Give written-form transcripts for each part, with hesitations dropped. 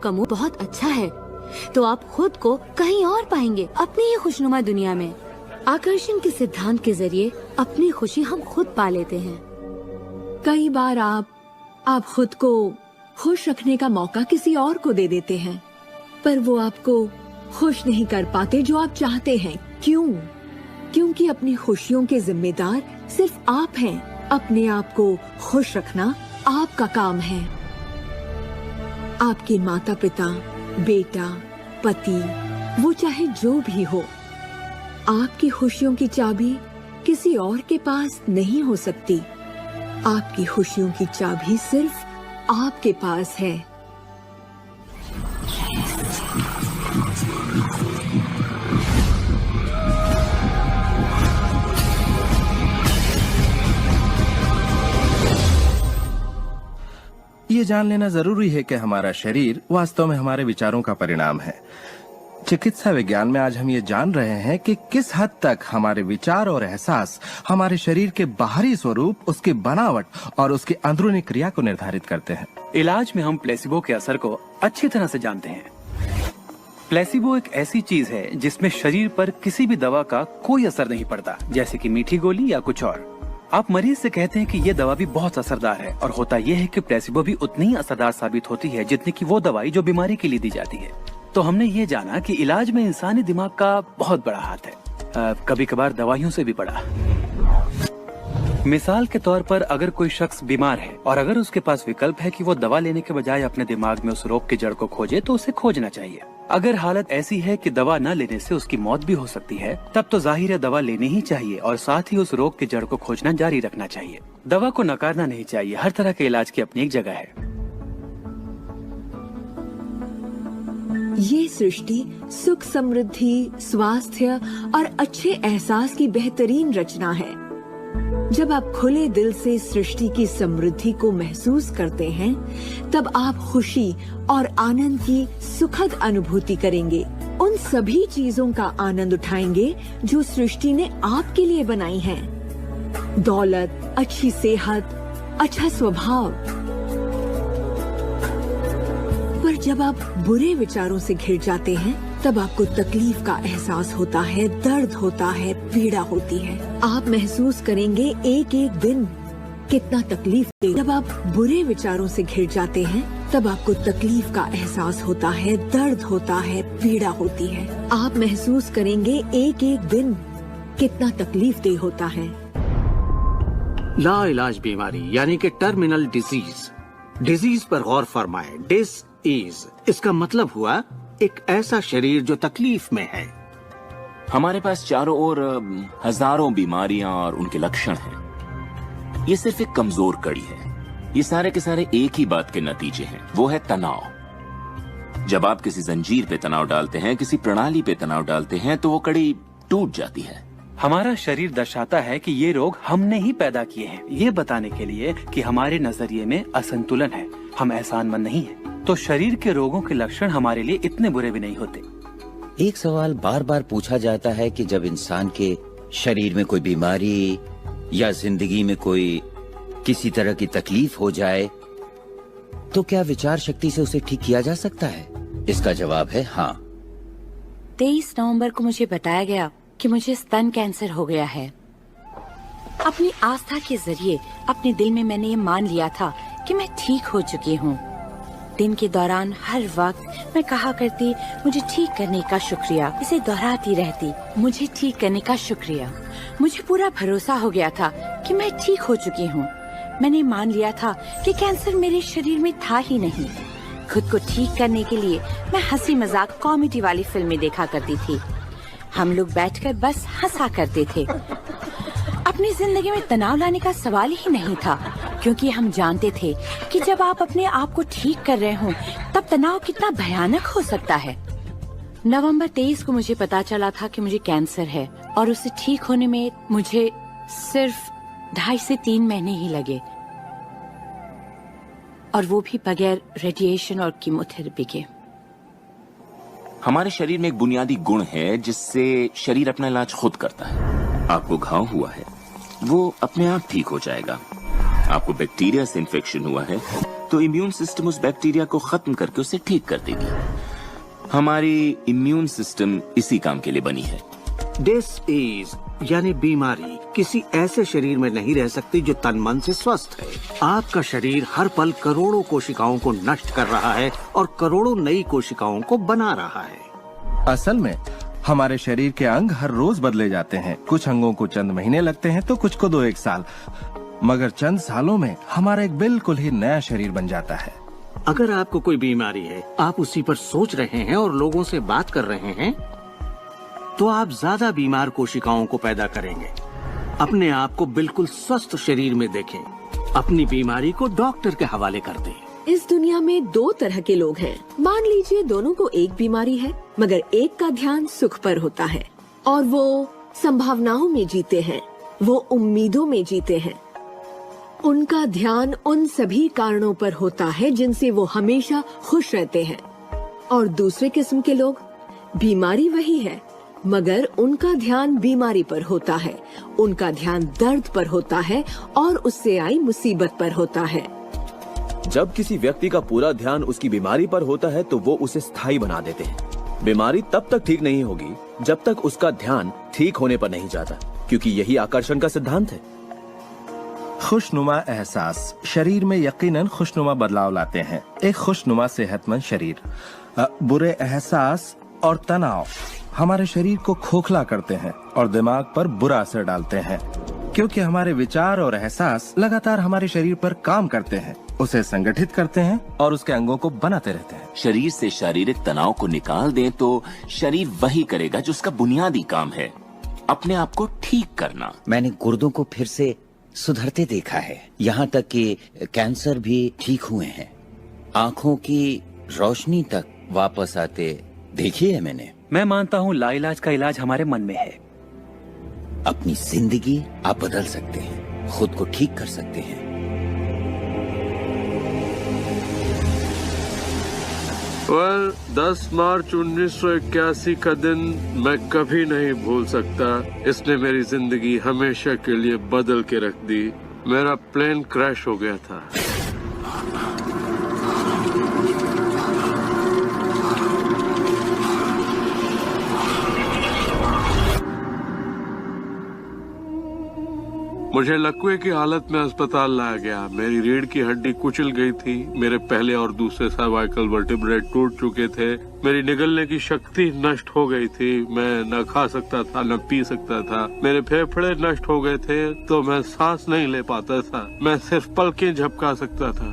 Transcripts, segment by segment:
का मूड बहुत अच्छा है तो आप खुद को कहीं और पाएंगे अपनी ही खुशनुमा दुनिया में। आकर्षण के सिद्धांत के जरिए अपनी खुशी हम खुद पा लेते हैं। कई बार आप खुद को खुश रखने का मौका किसी और को दे देते हैं, पर वो आपको खुश नहीं कर पाते जो आप चाहते हैं। क्यों? क्योंकि अपनी खुशियों के जिम्मेदार सिर्फ आप हैं। अपने आप को खुश रखना आपका काम है। आपके माता पिता, बेटा, पति, वो चाहे जो भी हो, आपकी खुशियों की चाबी किसी और के पास नहीं हो सकती। आपकी खुशियों की चाबी सिर्फ आपके पास है। ये जान लेना जरूरी है कि हमारा शरीर वास्तव में हमारे विचारों का परिणाम है। चिकित्सा विज्ञान में आज हम ये जान रहे हैं कि किस हद तक हमारे विचार और एहसास हमारे शरीर के बाहरी स्वरूप, उसकी बनावट और उसकी अंदरूनी क्रिया को निर्धारित करते हैं। इलाज में हम प्लेसिबो के असर को अच्छी तरह से जानते हैं। प्लेसिबो एक ऐसी चीज है जिसमें शरीर पर किसी भी दवा का कोई असर नहीं पड़ता, जैसे कि मीठी गोली या कुछ और। आप मरीज से कहते हैं कि ये दवा भी बहुत असरदार है, और होता यह है कि प्लेसिबो भी उतनी ही असरदार साबित होती है जितनी कि वो दवाई जो बीमारी के लिए दी जाती है। तो हमने ये जाना कि इलाज में इंसानी दिमाग का बहुत बड़ा हाथ है, कभी कभार दवाइयों से भी बड़ा। मिसाल के तौर पर अगर कोई शख्स बीमार है और अगर उसके पास विकल्प है कि वो दवा लेने के बजाय अपने दिमाग में उस रोग की जड़ को खोजे, तो उसे खोजना चाहिए। अगर हालत ऐसी है कि दवा न लेने से उसकी मौत भी हो सकती है, तब तो जाहिर है दवा लेनी ही चाहिए और साथ ही उस रोग की जड़ को खोजना जारी रखना चाहिए। दवा को नकारना नहीं चाहिए। हर तरह के इलाज की अपनी एक जगह है। ये सृष्टि सुख, समृद्धि, स्वास्थ्य और अच्छे एहसास की बेहतरीन रचना है। जब आप खुले दिल से सृष्टि की समृद्धि को महसूस करते हैं, तब आप खुशी और आनंद की सुखद अनुभूति करेंगे। उन सभी चीजों का आनंद उठाएंगे जो सृष्टि ने आपके लिए बनाई हैं। दौलत, अच्छी सेहत, अच्छा स्वभाव। पर जब आप बुरे विचारों से घिर जाते हैं, तब आपको तकलीफ का एहसास होता है, दर्द होता है, पीड़ा होती है। आप महसूस करेंगे एक एक दिन कितना तकलीफ दे। जब आप बुरे विचारों से घिर जाते हैं, तब आपको तकलीफ का एहसास होता है, दर्द होता है, पीड़ा होती है। आप महसूस करेंगे एक एक दिन कितना तकलीफ दे होता है। लाइलाज बीमारी यानी कि टर्मिनल डिजीज पर गौर फरमाए। डिस इसका मतलब हुआ एक ऐसा शरीर जो तकलीफ में है। हमारे पास चारों ओर हजारों बीमारियां और उनके लक्षण हैं। ये सिर्फ एक कमजोर कड़ी है। ये सारे के सारे एक ही बात के नतीजे हैं, वो है तनाव। जब आप किसी जंजीर पे तनाव डालते हैं, किसी प्रणाली पे तनाव डालते हैं, तो वो कड़ी टूट जाती है। हमारा शरीर दर्शाता है कि ये रोग हमने ही पैदा किए हैं, ये बताने के लिए कि हमारे नजरिए में असंतुलन है, हम एहसानमंद नहीं हैं। तो शरीर के रोगों के लक्षण हमारे लिए इतने बुरे भी नहीं होते। एक सवाल बार बार पूछा जाता है कि जब इंसान के शरीर में कोई बीमारी या जिंदगी में कोई किसी तरह की तकलीफ हो जाए, तो क्या विचार शक्ति से उसे ठीक किया जा सकता है? इसका जवाब है हाँ। 23 नवंबर को मुझे बताया गया कि मुझे स्तन कैंसर हो गया है। अपनी आस्था के जरिए अपने दिल में मैंने ये मान लिया था कि मैं ठीक हो चुकी हूँ। दिन के दौरान हर वक्त मैं कहा करती, मुझे ठीक करने का शुक्रिया। इसे दोहराती रहती, मुझे ठीक करने का शुक्रिया। मुझे पूरा भरोसा हो गया था कि मैं ठीक हो चुकी हूँ। मैंने मान लिया था कि कैंसर मेरे शरीर में था ही नहीं। खुद को ठीक करने के लिए मैं हंसी मजाक कॉमेडी वाली फिल्में देखा करती थी। हम लोग बैठकर बस हंसा करते थे। अपनी जिंदगी में तनाव लाने का सवाल ही नहीं था, क्योंकि हम जानते थे कि जब आप अपने आप को ठीक कर रहे हो, तब तनाव कितना भयानक हो सकता है। नवंबर 23 को मुझे पता चला था कि मुझे कैंसर है, और उसे ठीक होने में मुझे सिर्फ 2.5 से 3 महीने ही लगे, और वो भी बगैर रेडिएशन और कीमोथेरेपी के। हमारे शरीर में एक बुनियादी गुण है जिससे शरीर अपना इलाज खुद करता है। आपको घाव हुआ है, वो अपने आप ठीक हो जाएगा। आपको बैक्टीरिया से इन्फेक्शन हुआ है, तो इम्यून सिस्टम उस बैक्टीरिया को खत्म करके उसे ठीक कर देगी। हमारी इम्यून सिस्टम इसी काम के लिए बनी है। डिसीज यानी बीमारी किसी ऐसे शरीर में नहीं रह सकती जो तन मन से स्वस्थ है। आपका शरीर हर पल करोड़ों कोशिकाओं को नष्ट कर रहा है और करोड़ों नई कोशिकाओं को बना रहा है। असल में हमारे शरीर के अंग हर रोज बदले जाते हैं। कुछ अंगों को चंद महीने लगते हैं तो कुछ को 2-1 साल, मगर चंद सालों में हमारा एक बिल्कुल ही नया शरीर बन जाता है। अगर आपको कोई बीमारी है, आप उसी पर सोच रहे हैं और लोगों से बात कर रहे हैं, तो आप ज्यादा बीमार कोशिकाओं को पैदा करेंगे। अपने आप को बिल्कुल स्वस्थ शरीर में देखें। अपनी बीमारी को डॉक्टर के हवाले कर दें। इस दुनिया में 2 तरह के लोग हैं। मान लीजिए दोनों को एक बीमारी है, मगर एक का ध्यान सुख पर होता है और वो संभावनाओं में जीते हैं, वो उम्मीदों में जीते हैं। उनका ध्यान उन सभी कारणों पर होता है जिनसे वो हमेशा खुश रहते हैं। और दूसरे किस्म के लोग, बीमारी वही है मगर उनका ध्यान बीमारी पर होता है, उनका ध्यान दर्द पर होता है और उससे आई मुसीबत पर होता है। जब किसी व्यक्ति का पूरा ध्यान उसकी बीमारी पर होता है तो वो उसे स्थायी बना देते हैं। बीमारी तब तक ठीक नहीं होगी जब तक उसका ध्यान ठीक होने पर नहीं जाता, क्योंकि यही आकर्षण का सिद्धांत है। खुशनुमा एहसास शरीर में यकीनन खुशनुमा बदलाव लाते हैं। एक खुशनुमा सेहतमंद शरीर। बुरे एहसास और तनाव हमारे शरीर को खोखला करते हैं और दिमाग पर बुरा असर डालते हैं, क्योंकि हमारे विचार और एहसास लगातार हमारे शरीर पर काम करते हैं, उसे संगठित करते हैं और उसके अंगों को बनाते रहते हैं। शरीर से शारीरिक तनाव को निकाल दें तो शरीर वही करेगा जो उसका बुनियादी काम है, अपने आप को ठीक करना। मैंने गुर्दों को फिर से सुधरते देखा है, यहाँ तक कि कैंसर भी ठीक हुए हैं। आंखों की रोशनी तक वापस आते देखी है मैंने। मैं मानता हूँ लाइलाज का इलाज हमारे मन में है। अपनी जिंदगी आप बदल सकते हैं, खुद को ठीक कर सकते हैं। well, 10 मार्च 1981 का दिन मैं कभी नहीं भूल सकता। इसने मेरी जिंदगी हमेशा के लिए बदल के रख दी। मेरा प्लेन क्रैश हो गया था। मुझे लकवे की हालत में अस्पताल लाया गया। मेरी रीढ़ की हड्डी कुचल गई थी। मेरे पहले और दूसरे सर्वाइकल वर्टिब्रे टूट चुके थे। मेरी निगलने की शक्ति नष्ट हो गई थी। मैं न खा सकता था न पी सकता था। मेरे फेफड़े नष्ट हो गए थे तो मैं सांस नहीं ले पाता था। मैं सिर्फ पलकें झपका सकता था।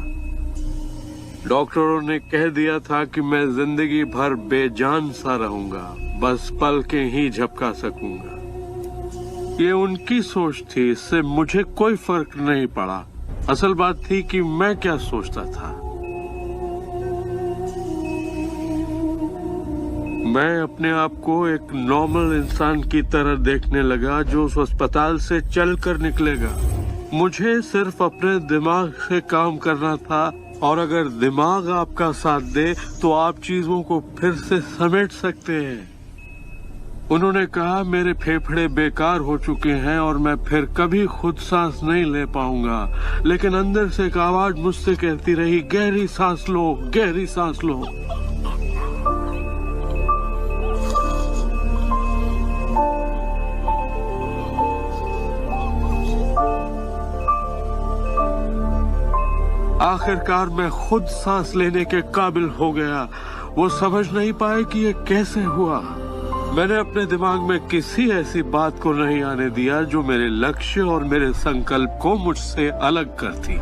डॉक्टरों ने कह दिया था कि मैं जिंदगी भर बेजान सा रहूंगा, बस पलकें ही झपका सकूंगा। ये उनकी सोच थी, इससे मुझे कोई फर्क नहीं पड़ा। असल बात थी कि मैं क्या सोचता था। मैं अपने आप को एक नॉर्मल इंसान की तरह देखने लगा जो उस अस्पताल से चलकर निकलेगा। मुझे सिर्फ अपने दिमाग से काम करना था, और अगर दिमाग आपका साथ दे तो आप चीजों को फिर से समेट सकते हैं। उन्होंने कहा मेरे फेफड़े बेकार हो चुके हैं और मैं फिर कभी खुद सांस नहीं ले पाऊंगा, लेकिन अंदर से एक आवाज मुझसे कहती रही, गहरी सांस लो, गहरी सांस लो। आखिरकार मैं खुद सांस लेने के काबिल हो गया। वो समझ नहीं पाए कि ये कैसे हुआ। मैंने अपने दिमाग में किसी ऐसी बात को नहीं आने दिया जो मेरे लक्ष्य और मेरे संकल्प को मुझसे अलग करती।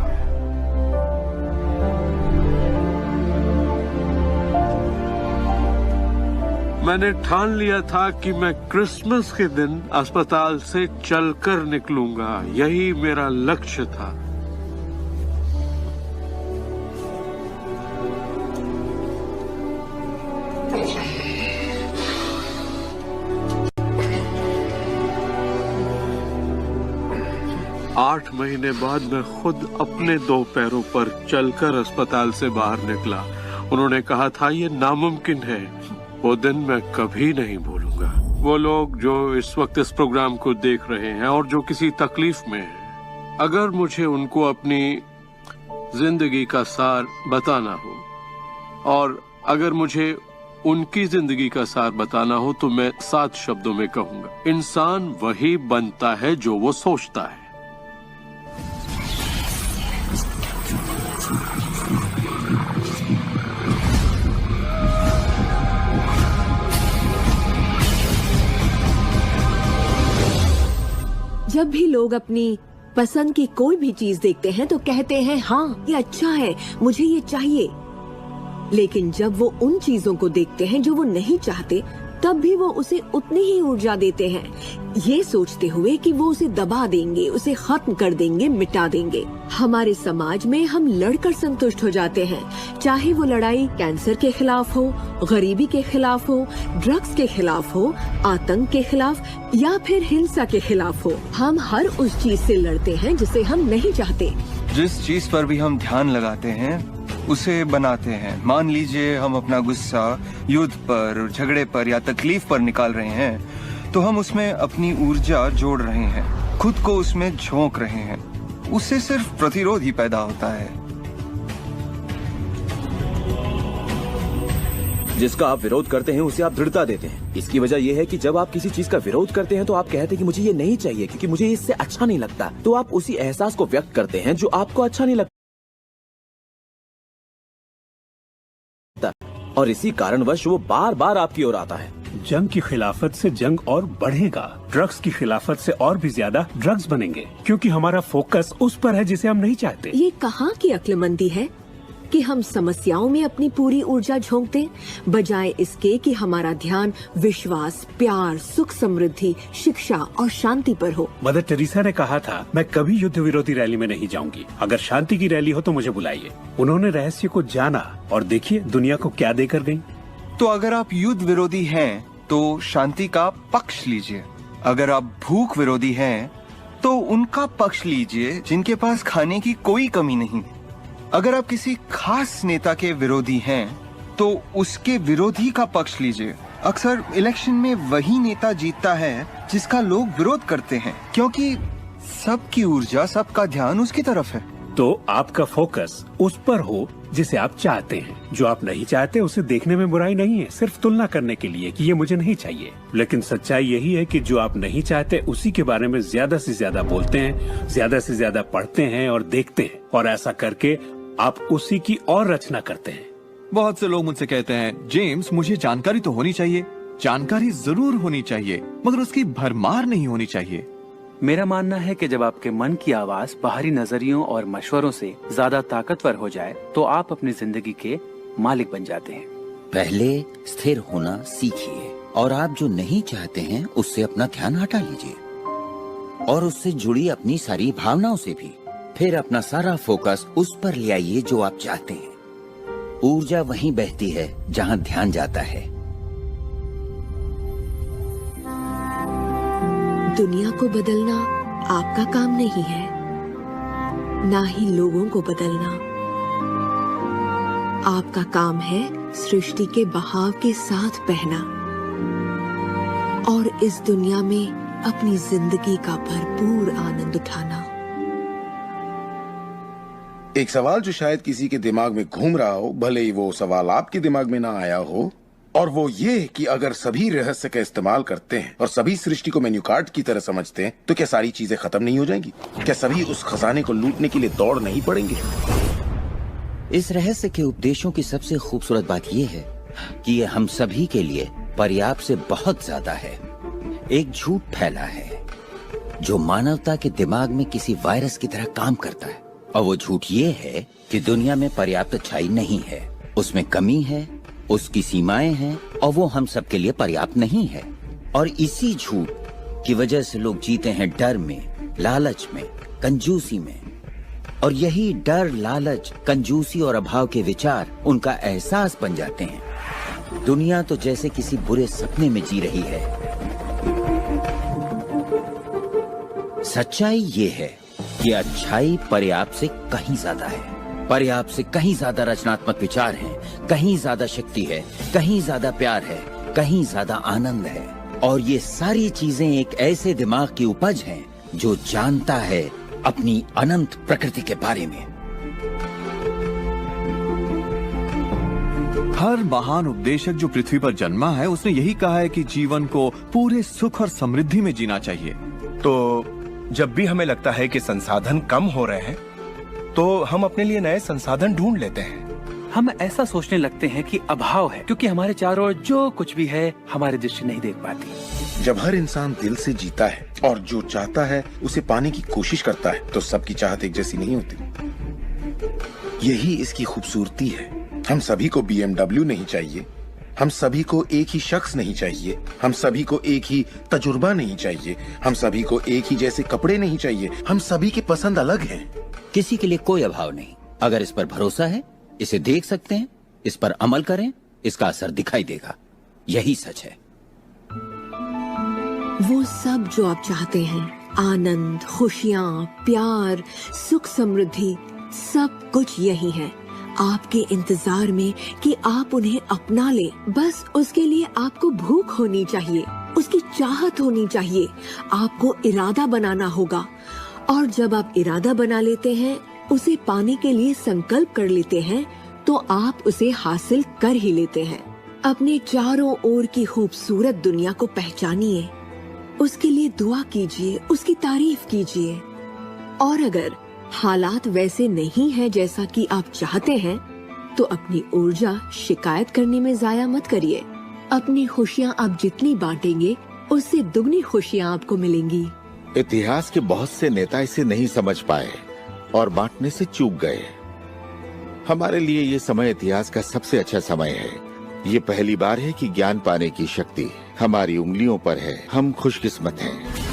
मैंने ठान लिया था कि मैं क्रिसमस के दिन अस्पताल से चलकर निकलूंगा। यही मेरा लक्ष्य था। आठ महीने बाद मैं खुद अपने 2 पैरों पर चलकर अस्पताल से बाहर निकला। उन्होंने कहा था ये नामुमकिन है। वो दिन मैं कभी नहीं भूलूंगा। वो लोग जो इस वक्त इस प्रोग्राम को देख रहे हैं और जो किसी तकलीफ में हैं, अगर मुझे उनको अपनी जिंदगी का सार बताना हो, और अगर मुझे उनकी जिंदगी का सार बताना हो तो मैं 7 शब्दों में कहूंगा, इंसान वही बनता है जो वो सोचता है। जब भी लोग अपनी पसंद की कोई भी चीज देखते हैं तो कहते हैं हाँ ये अच्छा है, मुझे ये चाहिए। लेकिन जब वो उन चीजों को देखते हैं जो वो नहीं चाहते, तब भी वो उसे उतनी ही ऊर्जा देते हैं, ये सोचते हुए कि वो उसे दबा देंगे, उसे खत्म कर देंगे, मिटा देंगे। हमारे समाज में हम लड़कर संतुष्ट हो जाते हैं, चाहे वो लड़ाई कैंसर के खिलाफ हो, गरीबी के खिलाफ हो, ड्रग्स के खिलाफ हो, आतंक के खिलाफ या फिर हिंसा के खिलाफ हो। हम हर उस चीज से लड़ते हैं जिसे हम नहीं चाहते। जिस चीज पर भी हम ध्यान लगाते हैं उसे बनाते हैं। मान लीजिए हम अपना गुस्सा युद्ध पर, झगड़े पर या तकलीफ पर निकाल रहे हैं, तो हम उसमें अपनी ऊर्जा जोड़ रहे हैं, खुद को उसमें झोंक रहे हैं। उससे सिर्फ प्रतिरोध ही पैदा होता है। जिसका आप विरोध करते हैं उसे आप दृढ़ता देते हैं। इसकी वजह यह है कि जब आप किसी चीज का विरोध करते हैं तो आप कहते हैं कि मुझे ये नहीं चाहिए क्योंकि मुझे इससे अच्छा नहीं लगता, तो आप उसी एहसास को व्यक्त करते हैं जो आपको अच्छा नहीं लगता, और इसी कारणवश वो बार बार आपकी ओर आता है। जंग की खिलाफत से जंग और बढ़ेगा, ड्रग्स की खिलाफत से और भी ज्यादा ड्रग्स बनेंगे, क्योंकि हमारा फोकस उस पर है जिसे हम नहीं चाहते। ये कहाँ की अक्लमंदी है कि हम समस्याओं में अपनी पूरी ऊर्जा झोंक दें, बजाय इसके कि हमारा ध्यान विश्वास, प्यार, सुख समृद्धि, शिक्षा और शांति पर हो। मदर टेरेसा ने कहा था, मैं कभी युद्ध विरोधी रैली में नहीं जाऊंगी, अगर शांति की रैली हो तो मुझे बुलाइए। उन्होंने रहस्य को जाना और देखिए दुनिया को क्या देकर गयी। तो अगर आप युद्ध विरोधी हैं तो शांति का पक्ष लीजिए, अगर आप भूख विरोधी हैं तो उनका पक्ष लीजिए जिनके पास खाने की कोई कमी नहीं। अगर आप किसी खास नेता के विरोधी हैं तो उसके विरोधी का पक्ष लीजिए। अक्सर इलेक्शन में वही नेता जीतता है जिसका लोग विरोध करते हैं, क्योंकि सबकी ऊर्जा, सबका ध्यान उसकी तरफ है। तो आपका फोकस उस पर हो जिसे आप चाहते हैं। जो आप नहीं चाहते उसे देखने में बुराई नहीं है, सिर्फ तुलना करने के लिए कि ये मुझे नहीं चाहिए। लेकिन सच्चाई यही है कि जो आप नहीं चाहते उसी के बारे में ज्यादा से ज्यादा बोलते हैं, ज्यादा से ज्यादा पढ़ते हैं और देखते हैं, और ऐसा करके आप उसी की और रचना करते हैं। बहुत से लोग मुझसे कहते हैं, जेम्स मुझे जानकारी तो होनी चाहिए, जानकारी जरूर होनी चाहिए, मगर उसकी भरमार नहीं होनी चाहिए। मेरा मानना है कि जब आपके मन की आवाज बाहरी नजरियों और मशवरों से ज्यादा ताकतवर हो जाए तो आप अपनी जिंदगी के मालिक बन जाते हैं। पहले स्थिर होना सीखिए, और आप जो नहीं चाहते हैं उससे अपना ध्यान हटा लीजिए, और उससे जुड़ी अपनी सारी भावनाओं से भी। फिर अपना सारा फोकस उस पर ले आइए जो आप चाहते हैं। ऊर्जा वहीं बहती है जहां ध्यान जाता है। दुनिया को बदलना आपका काम नहीं है, ना ही लोगों को बदलना। आपका काम है सृष्टि के बहाव के साथ बहना और इस दुनिया में अपनी जिंदगी का भरपूर आनंद उठाना। एक सवाल जो शायद किसी के दिमाग में घूम रहा हो, भले ही वो सवाल आपके दिमाग में ना आया हो, और वो ये कि अगर सभी रहस्य का इस्तेमाल करते हैं और सभी सृष्टि को मेन्यू कार्ड की तरह समझते हैं तो क्या सारी चीजें खत्म नहीं हो जाएंगी? क्या सभी उस खजाने को लूटने के लिए दौड़ नहीं पड़ेंगे? इस रहस्य के उपदेशों की सबसे खूबसूरत बात यह है कि ये हम सभी के लिए पर्याप्त से बहुत ज्यादा है। एक झूठ फैला है जो मानवता के दिमाग में किसी वायरस की तरह काम करता है, और वो झूठ ये है कि दुनिया में पर्याप्त अच्छाई नहीं है, उसमें कमी है, उसकी सीमाएं हैं, और वो हम सब के लिए पर्याप्त नहीं है। और इसी झूठ की वजह से लोग जीते हैं डर में, लालच में, कंजूसी में, और यही डर, लालच, कंजूसी और अभाव के विचार उनका एहसास बन जाते हैं। दुनिया तो जैसे किसी बुरे सपने में जी रही है। सच्चाई ये है कि अच्छाई पर्याप्त से कहीं ज्यादा है। पर्याप्त से कहीं ज्यादा रचनात्मक विचार हैं, कहीं ज्यादा शक्ति है, कहीं ज्यादा प्यार है, कहीं ज्यादा आनंद है। और ये सारी चीजें एक ऐसे दिमाग की उपज हैं जो जानता है अपनी अनंत प्रकृति के बारे में। हर महान उपदेशक जो पृथ्वी पर जन्मा है उसने यही कहा है कि जीवन को पूरे सुख और समृद्धि में जीना चाहिए। तो जब भी हमें लगता है कि संसाधन कम हो रहे हैं तो हम अपने लिए नए संसाधन ढूंढ लेते हैं। हम ऐसा सोचने लगते हैं कि अभाव है, क्योंकि हमारे चारों ओर जो कुछ भी है हमारी दृष्टि नहीं देख पाती। जब हर इंसान दिल से जीता है और जो चाहता है उसे पाने की कोशिश करता है तो सबकी चाहत एक जैसी नहीं होती। यही इसकी खूबसूरती है। हम सभी को BMW नहीं चाहिए, हम सभी को एक ही शख्स नहीं चाहिए, हम सभी को एक ही तजुर्बा नहीं चाहिए, हम सभी को एक ही जैसे कपड़े नहीं चाहिए, हम सभी की पसंद अलग है। किसी के लिए कोई अभाव नहीं। अगर इस पर भरोसा है, इसे देख सकते हैं, इस पर अमल करें, इसका असर दिखाई देगा। यही सच है। वो सब जो आप चाहते हैं, आनंद, खुशियाँ, प्यार, सुख, समृद्धि, सब कुछ यही है आपके इंतजार में कि आप उन्हें अपना लें। बस उसके लिए आपको भूख होनी चाहिए, उसकी चाहत होनी चाहिए। आपको इरादा बनाना होगा और जब आप इरादा बना लेते हैं, उसे पाने के लिए संकल्प कर लेते हैं, तो आप उसे हासिल कर ही लेते हैं। अपने चारों ओर की खूबसूरत दुनिया को पहचानिए, उसके लिए दुआ कीजिए, उसकी तारीफ कीजिए। और अगर हालात वैसे नहीं है जैसा कि आप चाहते हैं, तो अपनी ऊर्जा शिकायत करने में जाया मत करिए। अपनी खुशियाँ आप जितनी बांटेंगे, उससे दुगनी खुशियाँ आपको मिलेंगी। इतिहास के बहुत से नेता इसे नहीं समझ पाए और बांटने से चूक गए। हमारे लिए ये समय इतिहास का सबसे अच्छा समय है। ये पहली बार है कि ज्ञान पाने की शक्ति हमारी उंगलियों पर है। हम खुशकिस्मत हैं।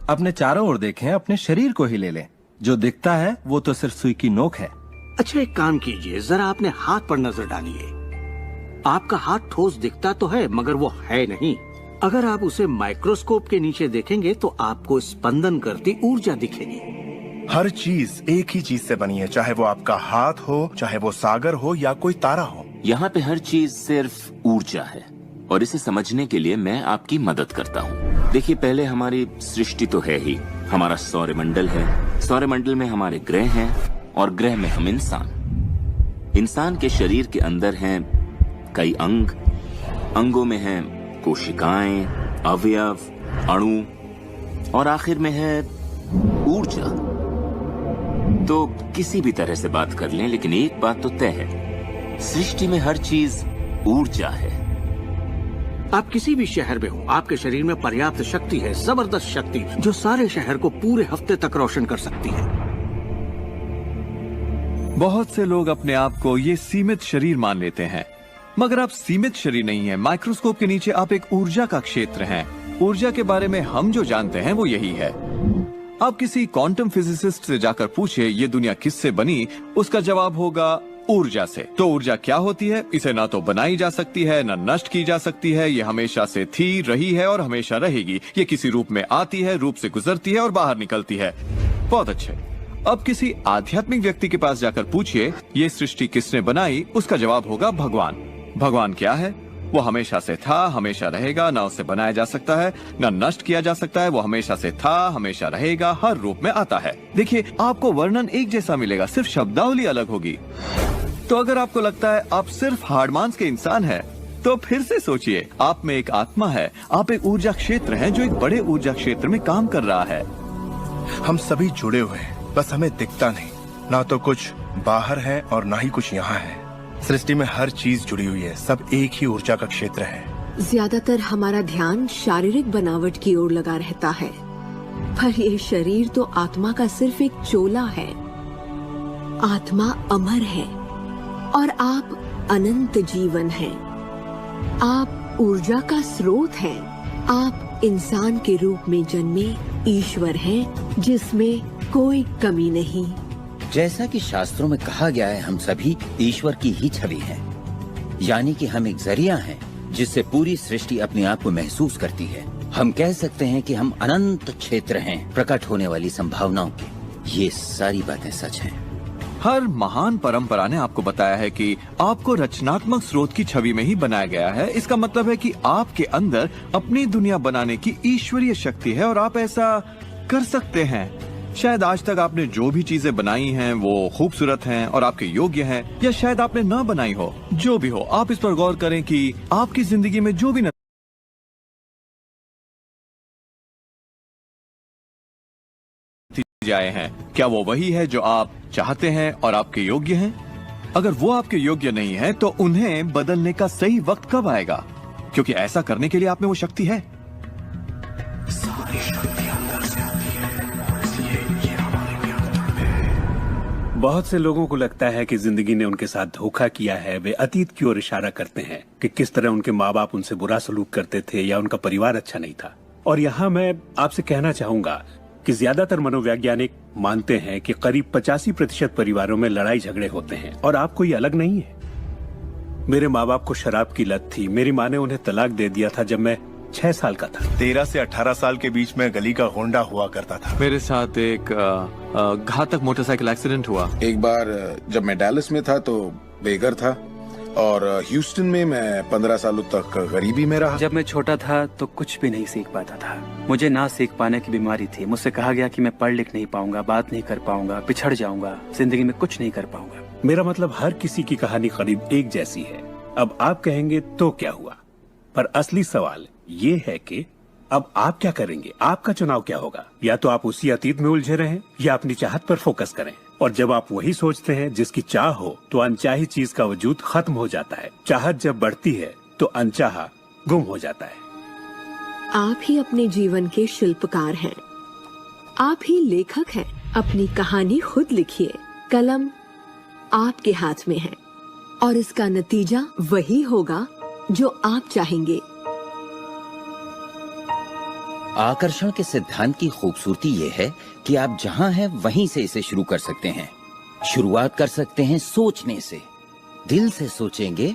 अपने चारों ओर देखें, अपने शरीर को ही ले लें। जो दिखता है वो तो सिर्फ सुई की नोक है। अच्छा, एक काम कीजिए, जरा अपने हाथ पर नजर डालिए। आपका हाथ ठोस दिखता तो है, मगर वो है नहीं। अगर आप उसे माइक्रोस्कोप के नीचे देखेंगे तो आपको स्पंदन करती ऊर्जा दिखेगी। हर चीज एक ही चीज से बनी है, चाहे वो आपका हाथ हो, चाहे वो सागर हो या कोई तारा हो। यहाँ पे हर चीज सिर्फ ऊर्जा है और इसे समझने के लिए मैं आपकी मदद करता हूँ। देखिए, पहले हमारी सृष्टि तो है ही, हमारा सौरमंडल है। सौरमंडल में हमारे ग्रह हैं और ग्रह में हम इंसान के शरीर के अंदर हैं कई अंग, अंगों में हैं कोशिकाएं, अवयव, अणु और आखिर में है ऊर्जा। तो किसी भी तरह से बात कर लें, लेकिन एक बात तो तय है, सृष्टि में हर चीज ऊर्जा है। आप किसी भी शहर में हो, आपके शरीर में पर्याप्त शक्ति है, जबरदस्त शक्ति, जो सारे शहर को पूरे हफ्ते तक रोशन कर सकती है। बहुत से लोग अपने आप को ये सीमित शरीर मान लेते हैं, मगर आप सीमित शरीर नहीं है। माइक्रोस्कोप के नीचे आप एक ऊर्जा का क्षेत्र हैं। ऊर्जा के बारे में हम जो जानते हैं वो यही है। आप किसी क्वांटम फिजिसिस्ट से जाकर पूछिए ये दुनिया किससे बनी, उसका जवाब होगा ऊर्जा से। तो ऊर्जा क्या होती है? इसे ना तो बनाई जा सकती है, ना नष्ट की जा सकती है। ये हमेशा से थी, रही है और हमेशा रहेगी। ये किसी रूप में आती है, रूप से गुजरती है और बाहर निकलती है। बहुत अच्छे। अब किसी आध्यात्मिक व्यक्ति के पास जाकर पूछिए ये सृष्टि किसने बनाई, उसका जवाब होगा भगवान। भगवान क्या है? वो हमेशा से था, हमेशा रहेगा, ना उसे बनाया जा सकता है, ना नष्ट किया जा सकता है। वो हमेशा से था, हमेशा रहेगा, हर रूप में आता है। देखिए, आपको वर्णन एक जैसा मिलेगा, सिर्फ शब्दावली अलग होगी। तो अगर आपको लगता है आप सिर्फ हार्डमांस के इंसान हैं, तो फिर से सोचिए, आप में एक आत्मा है, आप एक ऊर्जा क्षेत्र हैं जो एक बड़े ऊर्जा क्षेत्र में काम कर रहा है। हम सभी जुड़े हुए हैं, बस हमें दिखता नहीं। ना तो कुछ बाहर है और ना ही कुछ यहाँ है। सृष्टि में हर चीज जुड़ी हुई है, सब एक ही ऊर्जा का क्षेत्र है। ज्यादातर हमारा ध्यान शारीरिक बनावट की ओर लगा रहता है, पर ये शरीर तो आत्मा का सिर्फ एक चोला है। आत्मा अमर है और आप अनंत जीवन हैं। आप ऊर्जा का स्रोत हैं। आप इंसान के रूप में जन्मे ईश्वर हैं, जिसमें कोई कमी नहीं। जैसा कि शास्त्रों में कहा गया है, हम सभी ईश्वर की ही छवि हैं। यानी कि हम एक जरिया हैं जिससे पूरी सृष्टि अपने आप को महसूस करती है। हम कह सकते हैं कि हम अनंत क्षेत्र हैं प्रकट होने वाली संभावनाओं के। ये सारी बातें सच हैं। हर महान परंपरा ने आपको बताया है कि आपको रचनात्मक स्रोत की छवि में ही बनाया गया है। इसका मतलब है कि आपके अंदर अपनी दुनिया बनाने की ईश्वरीय शक्ति है और आप ऐसा कर सकते हैं। शायद आज तक आपने जो भी चीजें बनाई हैं वो खूबसूरत हैं और आपके योग्य हैं, या शायद आपने ना बनाई हो। जो भी हो, आप इस पर गौर करें कि आपकी जिंदगी में जो भी नतीजे आए हैं, क्या वो वही है जो आप चाहते हैं और आपके योग्य हैं? अगर वो आपके योग्य नहीं है तो उन्हें बदलने का सही वक्त कब आएगा? क्योंकि ऐसा करने के लिए आप में वो शक्ति है। सारी शक्ति अंदर से आती है, इसलिए ये हमारे भी अंदर है। बहुत से लोगों को लगता है कि जिंदगी ने उनके साथ धोखा किया है। वे अतीत की ओर इशारा करते हैं कि किस तरह उनके माँ बाप उनसे बुरा सलूक करते थे या उनका परिवार अच्छा नहीं था। और यहाँ मैं आपसे कहना चाहूंगा कि ज्यादातर मनोवैज्ञानिक मानते हैं कि करीब 85% परिवारों में लड़ाई झगड़े होते हैं और आप कोई अलग नहीं है। मेरे माँ बाप को शराब की लत थी। मेरी माँ ने उन्हें तलाक दे दिया था जब मैं 6 साल का था। 13 से 18 साल के बीच में गली का होंडा हुआ करता था। मेरे साथ एक घातक मोटरसाइकिल एक्सीडेंट हुआ। एक बार जब मैं डैलस में था तो बेघर था, और ह्यूस्टन में मैं 15 सालों तक गरीबी में रहा। जब मैं छोटा था तो कुछ भी नहीं सीख पाता था। मुझे ना सीख पाने की बीमारी थी। मुझसे कहा गया कि मैं पढ़ लिख नहीं पाऊंगा, बात नहीं कर पाऊंगा, पिछड़ जाऊंगा, जिंदगी में कुछ नहीं कर पाऊंगा। मेरा मतलब हर किसी की कहानी करीब एक जैसी है। अब आप कहेंगे तो क्या हुआ, पर असली सवाल ये है कि अब आप क्या करेंगे? आपका चुनाव क्या होगा? या तो आप उसी अतीत में उलझे रहें या अपनी चाहत पर फोकस करें। और जब आप वही सोचते हैं जिसकी चाह हो तो अनचाही चीज का वजूद खत्म हो जाता है। चाहत जब बढ़ती है तो अनचाहा गुम हो जाता है। आप ही अपने जीवन के शिल्पकार हैं, आप ही लेखक हैं। अपनी कहानी खुद लिखिए। कलम आपके हाथ में है और इसका नतीजा वही होगा जो आप चाहेंगे। आकर्षण के सिद्धांत की खूबसूरती ये है कि आप जहां हैं वहीं से इसे शुरू कर सकते हैं। शुरुआत कर सकते हैं सोचने से। दिल से सोचेंगे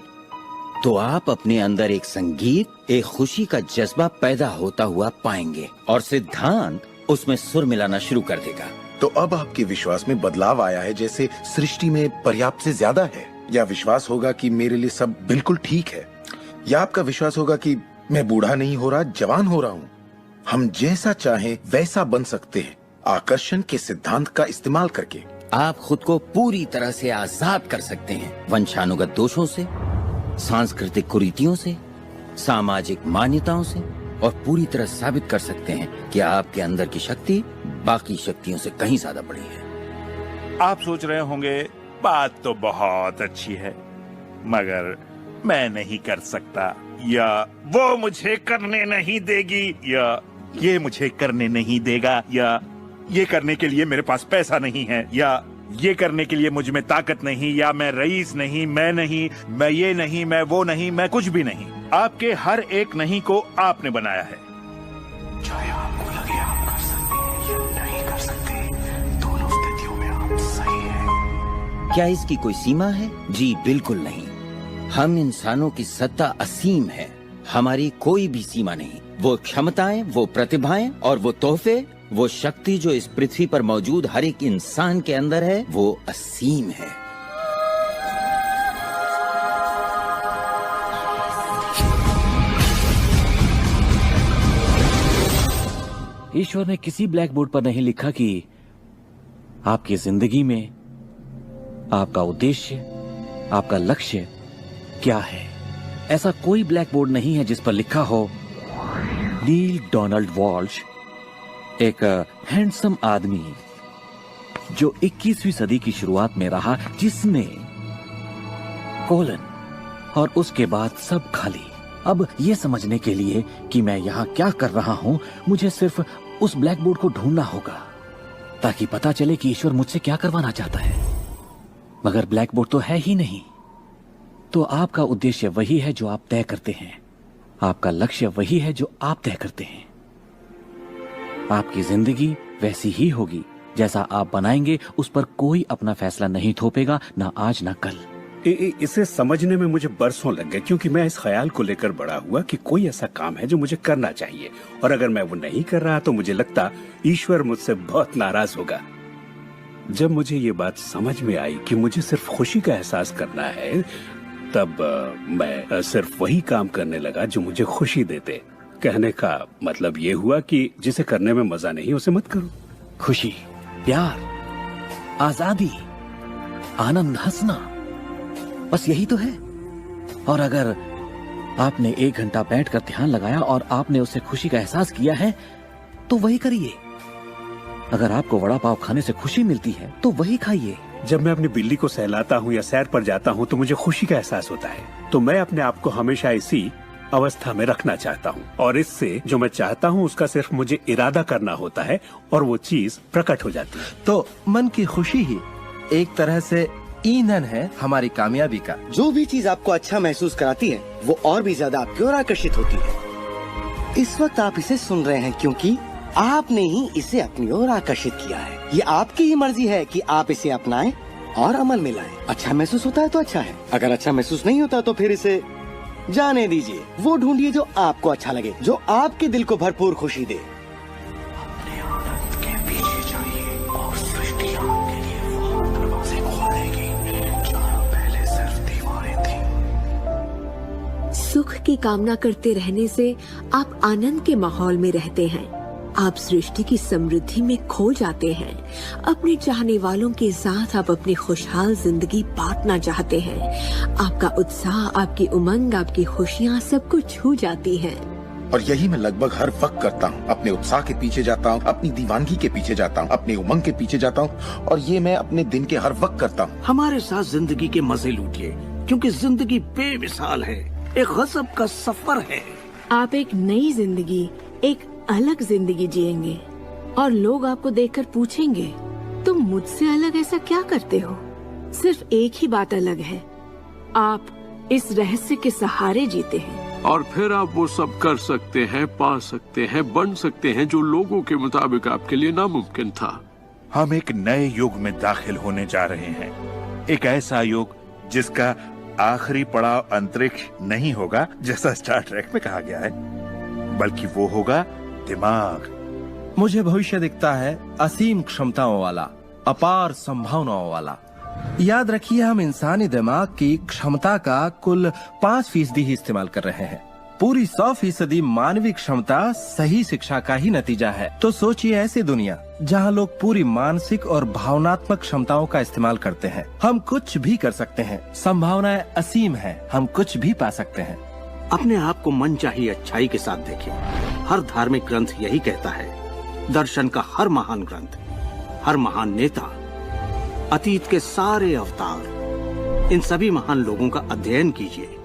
तो आप अपने अंदर एक संगीत, एक खुशी का जज्बा पैदा होता हुआ पाएंगे और सिद्धांत उसमें सुर मिलाना शुरू कर देगा। तो अब आपके विश्वास में बदलाव आया है, जैसे सृष्टि में पर्याप्त से ज्यादा है, या विश्वास होगा कि मेरे लिए सब बिल्कुल ठीक है, या आपका विश्वास होगा कि मैं बूढ़ा नहीं हो रहा, जवान हो रहा हूँ। हम जैसा चाहें वैसा बन सकते हैं आकर्षण के सिद्धांत का इस्तेमाल करके। आप खुद को पूरी तरह से आजाद कर सकते हैं वंशानुगत दोषों से, सांस्कृतिक कुरीतियों से, सामाजिक मान्यताओं से, और पूरी तरह साबित कर सकते हैं कि आपके अंदर की शक्ति बाकी शक्तियों से कहीं ज्यादा बड़ी है। आप सोच रहे होंगे बात तो बहुत अच्छी है, मगर मैं नहीं कर सकता, या वो मुझे करने नहीं देगी, या ये मुझे करने नहीं देगा, या ये करने के लिए मेरे पास पैसा नहीं है, या ये करने के लिए मुझ में ताकत नहीं, या मैं रईस नहीं, मैं नहीं, मैं ये नहीं, मैं वो नहीं, मैं कुछ भी नहीं। आपके हर एक नहीं को आपने बनाया है। चाहे आपको लगे आप कर सकते हैं या नहीं कर सकते, दोनों स्थितियों में आप सही हैं। क्या इसकी कोई सीमा है? जी बिल्कुल नहीं। हम इंसानों की सत्ता असीम है। हमारी कोई भी सीमा नहीं। वो क्षमताएं, वो प्रतिभाएं और वो तोहफे, वो शक्ति जो इस पृथ्वी पर मौजूद हर एक इंसान के अंदर है, वो असीम है। ईश्वर ने किसी ब्लैक बोर्ड पर नहीं लिखा कि आपकी जिंदगी में आपका उद्देश्य, आपका लक्ष्य क्या है। ऐसा कोई ब्लैक बोर्ड नहीं है जिस पर लिखा हो नील डोनाल्ड वॉल्श, एक हैंडसम आदमी जो 21वीं सदी की शुरुआत में रहा, जिसने कोलन और उसके बाद सब खाली। अब ये समझने के लिए कि मैं यहाँ क्या कर रहा हूँ, मुझे सिर्फ उस ब्लैक बोर्ड को ढूंढना होगा ताकि पता चले कि ईश्वर मुझसे क्या करवाना चाहता है। मगर ब्लैक बोर्ड तो है ही नहीं। तो आपका उद्देश्य वही है जो आप तय करते हैं, आपका लक्ष्य वही है जो आप तय करते हैं। आपकी जिंदगी वैसी ही होगी जैसा आप बनाएंगे। उस पर कोई अपना फैसला नहीं थोपेगा, ना आज ना कल। इसे समझने में मुझे बरसों लग गए, क्योंकि मैं इस ख्याल को लेकर बड़ा हुआ कि कोई ऐसा काम है जो मुझे करना चाहिए, और अगर मैं वो नहीं कर रहा तो मुझे लगता ईश्वर मुझसे बहुत नाराज होगा। जब मुझे ये बात समझ में आई कि मुझे सिर्फ खुशी का एहसास करना है, तब मैं सिर्फ वही काम करने लगा जो मुझे खुशी देते। कहने का मतलब ये हुआ कि जिसे करने में मजा नहीं उसे मत करो। खुशी, प्यार, आजादी, आनंद, हंसना, बस यही तो है। और अगर आपने 1 घंटा बैठकर ध्यान लगाया और आपने उससे खुशी का एहसास किया है तो वही करिए। अगर आपको वड़ा पाव खाने से खुशी मिलती है तो वही खाइए। जब मैं अपनी बिल्ली को सहलाता हूँ या सैर पर जाता हूँ तो मुझे खुशी का एहसास होता है। तो मैं अपने आप को हमेशा इसी अवस्था में रखना चाहता हूँ, और इससे जो मैं चाहता हूँ उसका सिर्फ मुझे इरादा करना होता है और वो चीज प्रकट हो जाती है। तो मन की खुशी ही एक तरह से ईंधन है हमारी कामयाबी का। जो भी चीज आपको अच्छा महसूस कराती है वो और भी ज्यादा आपकी ओर आकर्षित होती है। इस वक्त आप इसे सुन रहे हैं क्योंकि आपने ही इसे अपनी ओर आकर्षित किया है। ये आपकी ही मर्जी है कि आप इसे अपनाएं और अमल में लाएं। अच्छा महसूस होता है तो अच्छा है, अगर अच्छा महसूस नहीं होता तो फिर इसे जाने दीजिए। वो ढूंढिए जो आपको अच्छा लगे, जो आपके दिल को भरपूर खुशी दे। अपने आनंद के पीछे जाइए और सृष्टि आपके लिए वो दरवाजे खोलेगी जहां पहले सिर्फ दीवारें थीं। सुख की कामना करते रहने से आप आनंद के माहौल में रहते हैं। आप सृष्टि की समृद्धि में खो जाते हैं। अपने चाहने वालों के साथ आप अपनी खुशहाल जिंदगी बांटना चाहते हैं। आपका उत्साह, आपकी उमंग, आपकी खुशियाँ सब कुछ छू जाती हैं। और यही मैं लगभग हर वक्त करता हूँ। अपने उत्साह के पीछे जाता हूँ, अपनी दीवानगी के पीछे जाता हूँ, अपनी उमंग के पीछे जाता हूँ, और ये मैं अपने दिन के हर वक्त करता हूँ। हमारे साथ जिंदगी के मजे लूटिए, क्योंकि जिंदगी बेमिसाल है, एक गजब का सफर है। आप एक नई जिंदगी, एक अलग जिंदगी जिएंगे और लोग आपको देखकर पूछेंगे, तुम मुझसे अलग ऐसा क्या करते हो? सिर्फ एक ही बात अलग है, आप इस रहस्य के सहारे जीते हैं। और फिर आप वो सब कर सकते हैं, पा सकते हैं, बन सकते हैं जो लोगों के मुताबिक आपके लिए नामुमकिन था। हम एक नए युग में दाखिल होने जा रहे हैं, एक ऐसा युग जिसका आखिरी पड़ाव अंतरिक्ष नहीं होगा जैसा स्टार ट्रेक में कहा गया है, बल्कि वो होगा दिमाग। मुझे भविष्य दिखता है असीम क्षमताओं वाला, अपार संभावनाओं वाला। याद रखिए, हम इंसानी दिमाग की क्षमता का कुल 5% ही इस्तेमाल कर रहे हैं। पूरी 100% मानवीय क्षमता सही शिक्षा का ही नतीजा है। तो सोचिए ऐसी दुनिया जहां लोग पूरी मानसिक और भावनात्मक क्षमताओं का इस्तेमाल करते हैं। हम कुछ भी कर सकते हैं, संभावनाएं असीम हैं, हम कुछ भी पा सकते हैं। अपने आप को मनचाही अच्छाई के साथ देखें। हर धार्मिक ग्रंथ यही कहता है। दर्शन का हर महान ग्रंथ, हर महान नेता, अतीत के सारे अवतार, इन सभी महान लोगों का अध्ययन कीजिए।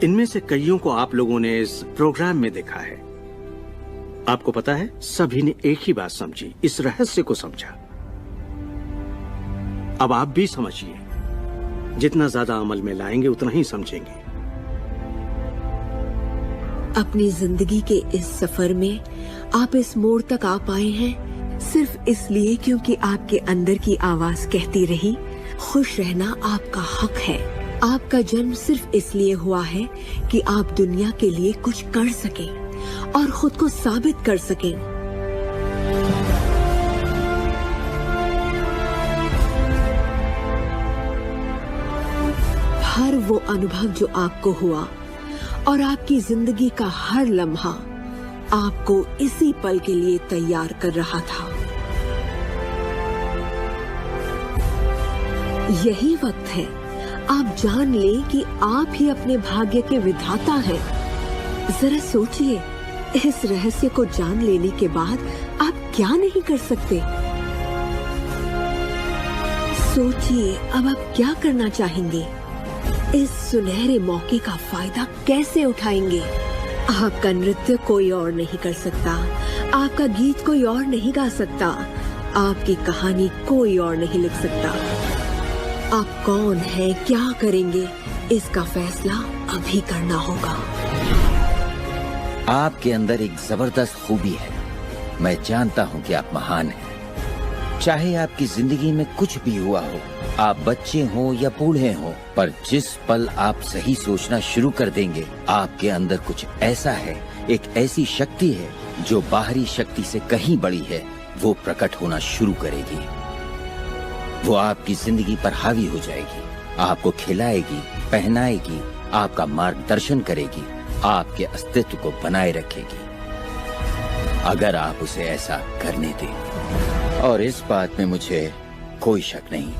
इनमें से कईयों को आप लोगों ने इस प्रोग्राम में देखा है। आपको पता है, सभी ने एक ही बात समझी, इस रहस्य को समझा। अब आप भी समझिए। जितना ज्यादा अमल में लाएंगे उतना ही समझेंगे। अपनी जिंदगी के इस सफर में आप इस मोड़ तक आ पाए हैं सिर्फ इसलिए क्योंकि आपके अंदर की आवाज कहती रही, खुश रहना आपका हक है। आपका जन्म सिर्फ इसलिए हुआ है कि आप दुनिया के लिए कुछ कर सकें और खुद को साबित कर सकें। हर वो अनुभव जो आपको हुआ और आपकी जिंदगी का हर लम्हा आपको इसी पल के लिए तैयार कर रहा था। यही वक्त है आप जान लें कि आप ही अपने भाग्य के विधाता हैं। जरा सोचिए, इस रहस्य को जान लेने के बाद आप क्या नहीं कर सकते? सोचिए, अब आप क्या करना चाहेंगे? इस सुनहरे मौके का फायदा कैसे उठाएंगे? आपका नृत्य कोई और नहीं कर सकता, आपका गीत कोई और नहीं गा सकता, आपकी कहानी कोई और नहीं लिख सकता। आप कौन हैं, क्या करेंगे, इसका फैसला अभी करना होगा। आपके अंदर एक जबरदस्त खूबी है। मैं जानता हूं कि आप महान हैं। चाहे आपकी जिंदगी में कुछ भी हुआ हो, आप बच्चे हो या बूढ़े हो, पर जिस पल आप सही सोचना शुरू कर देंगे, आपके अंदर कुछ ऐसा है, एक ऐसी शक्ति है जो बाहरी शक्ति से कहीं बड़ी है, वो प्रकट होना शुरू करेगी। वो आपकी जिंदगी पर हावी हो जाएगी, आपको खिलाएगी, पहनाएगी, आपका मार्गदर्शन करेगी, आपके अस्तित्व को बनाए रखेगी, अगर आप उसे ऐसा करने दें। और इस बात में मुझे कोई शक नहीं